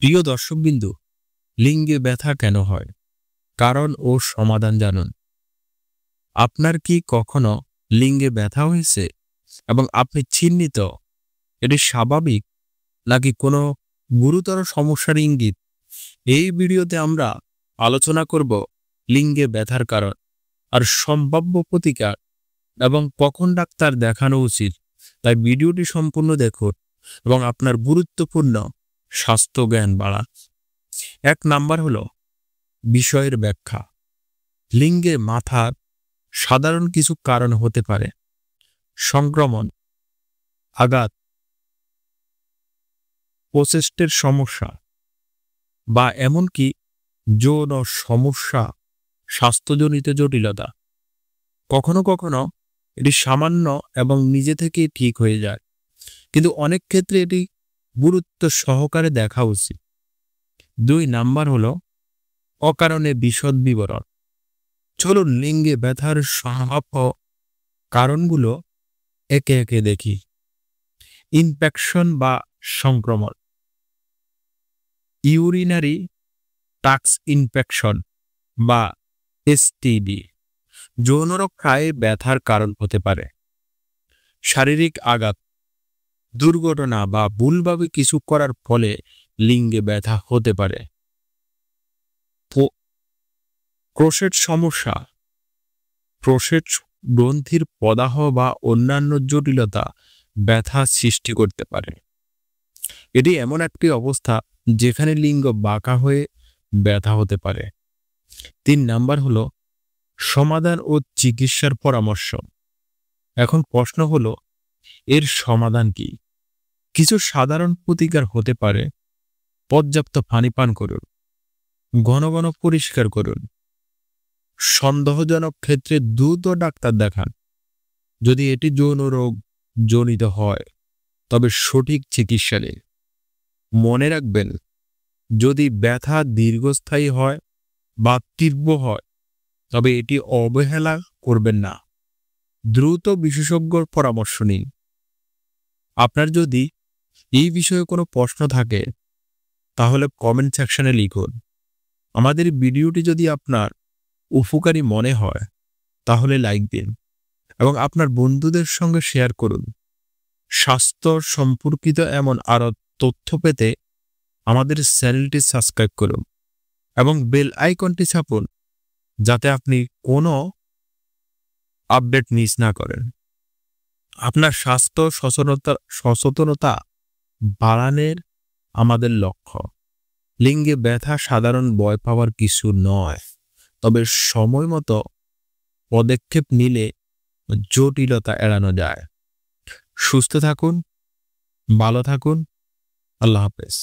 প্রিয় দর্শকবিন্দু, লিঙ্গে ব্যথা কেন হয়, কারণ ও সমাধান জানুন। আপনার কি কখনো লিঙ্গে ব্যথা হয়েছে এবং আপনি চিন্তিত এটি স্বাভাবিক নাকি কোনো গুরুতর সমস্যার ইঙ্গিত? এই ভিডিওতে আমরা আলোচনা করব লিঙ্গে ব্যথার কারণ আর সম্ভাব্য প্রতিকার এবং কখন ডাক্তার দেখানো উচিত। তাই ভিডিওটি সম্পূর্ণ দেখুন এবং আপনার গুরুত্বপূর্ণ স্বাস্থ্য জ্ঞান বাড়ান। 1 নাম্বার হলো বিষয়ের ব্যাখ্যা। লিঙ্গে মাথার সাধারণ কিছু কারণ হতে পারে: সংক্রমণ, আঘাত, প্রোস্টেটের সমস্যা বা এমনকি যৌন সমস্যা, স্বাস্থ্যজনিত জটিলতা। কখনো কখনো এটি সামান্য এবং নিজে থেকেই ঠিক হয়ে যায়, কিন্তু অনেক ক্ষেত্রে এটি গুরুত্ব সহকারে দেখা উচিত। 2 নাম্বার হলো অকারণে বিশদ বিবরণ। চলুন লিঙ্গে ব্যথার সম্ভাব্য কারণগুলো একে একে দেখি। ইনফেকশন বা সংক্রমণ, ইউরিনারি ট্র্যাক্ট ইনফেকশন বা এসটিডি যৌনরক্ষায় ব্যথার কারণ হতে পারে। শারীরিক আঘাত, দুর্ঘটনা বা ভুলভাবে কিছু করার ফলে লিঙ্গে ব্যথা হতে পারে। প্রোস্টেট সমস্যা, প্রোস্টেট গ্রন্থির প্রদাহ বা অন্যান্য জটিলতা ব্যথা সৃষ্টি করতে পারে। এটি এমন একটি অবস্থা যেখানে লিঙ্গ বাঁকা হয়ে ব্যথা হতে পারে। 3 নাম্বার হলো সমাধান ও চিকিৎসার পরামর্শ। এখন প্রশ্ন হলো, এর সমাধান কি? কিছু সাধারণ প্রতিকার হতে পারে: পর্যাপ্ত পানি পান করুন, ঘন ঘন পরিষ্কার করুন, সন্দেহজনক ক্ষেত্রে দ্রুত ডাক্তার দেখান। যদি এটি যৌন রোগ জনিত হয় তবে সঠিক চিকিৎসা নিন। মনে রাখবেন, যদি ব্যথা দীর্ঘস্থায়ী হয় বা তীব্র হয় তবে এটি অবহেলা করবেন না, দ্রুত বিশেষজ্ঞর পরামর্শ নিন। আপনার যদি এই বিষয়ে কোনো প্রশ্ন থাকে তাহলে কমেন্ট সেকশনে লিখুন। আমাদের ভিডিওটি যদি আপনার উপকারী মনে হয় তাহলে লাইক দিন এবং আপনার বন্ধুদের সঙ্গে শেয়ার করুন। স্বাস্থ্য সম্পর্কিত এমন আরও তথ্য পেতে আমাদের চ্যানেলটি সাবস্ক্রাইব করুন এবং বেল আইকনটি চাপুন যাতে আপনি কোনো আপডেট মিস না করেন। আপনার স্বাস্থ্য সচেতনতা বাড়ানোর আমাদের লক্ষ্য। লিঙ্গে ব্যথা সাধারণ ভয় পাওয়ার কিছু নয়, তবে সময় মতো পদক্ষেপ নিলে জটিলতা এড়ানো যায়। সুস্থ থাকুন, ভালো থাকুন। আল্লাহ হাফেজ।